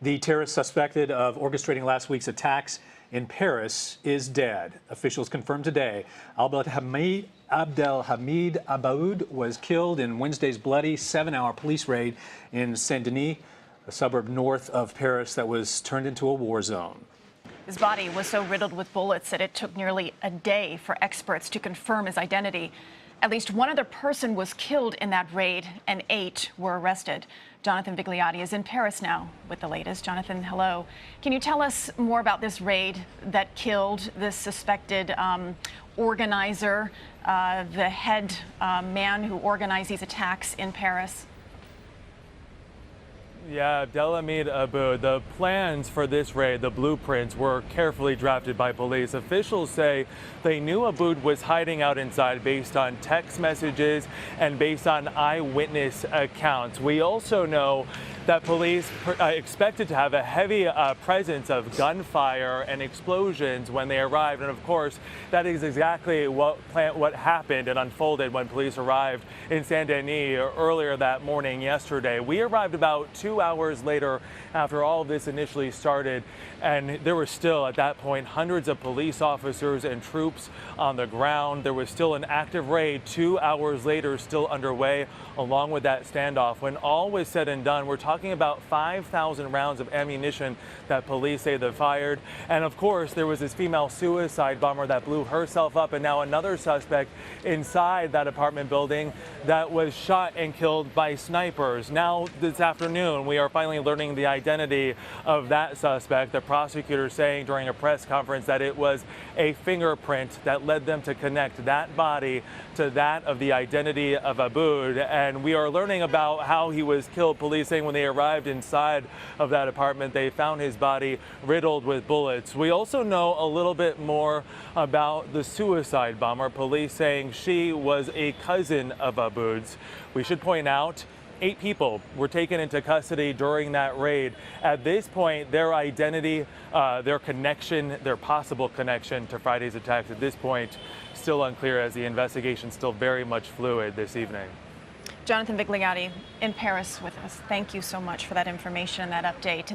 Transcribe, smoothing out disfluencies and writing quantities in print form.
The terrorist suspected of orchestrating last week's attacks in Paris is dead. Officials confirmed today Abdelhamid Abbaoud was killed in Wednesday's bloody 7-hour police raid in Saint-Denis, a suburb north of Paris that was turned into a war zone. His body was so riddled with bullets that it took nearly a day for experts to confirm his identity. At least one other person was killed in that raid, and 8 were arrested. Jonathan Vigliotti is in Paris now with the latest. Jonathan, hello. Can you tell us more about this raid that killed this suspected organizer, the head man who organized these attacks in Paris? Yeah, Abdelhamid Abbaoud. The plans for this raid, the blueprints, were carefully drafted by police. Officials say they knew Abbaoud was hiding out inside based on text messages and based on eyewitness accounts. We also know that police expected to have a heavy presence of gunfire and explosions when they arrived. And of course, that is exactly what happened and unfolded when police arrived in Saint-Denis earlier that morning yesterday. We arrived about 2 hours later after all of this initially started, and there were still at that point hundreds of police officers and troops on the ground. There was still an active raid 2 hours later still underway along with that standoff. When all was said and done, we're talking about 5,000 rounds of ammunition that police say they fired. And of course, there was this female suicide bomber that blew herself up, and now another suspect inside that apartment building that was shot and killed by snipers. Now this afternoon, we are finally learning the identity of that suspect. The prosecutor saying during a press conference that it was a fingerprint that led them to connect that body to that of the identity of Abbaoud. And we are learning about how he was killed. Police saying when they arrived inside of that apartment, they found his body riddled with bullets. We also know a little bit more about the suicide bomber. Police saying she was a cousin of Abbaoud's. We should point out 8 people were taken into custody during that raid. At this point, their identity, their connection, their possible connection to Friday's attacks at this point, still unclear as the investigation still very much fluid this evening. Jonathan Vigliotti in Paris with us. Thank you so much for that information and that update.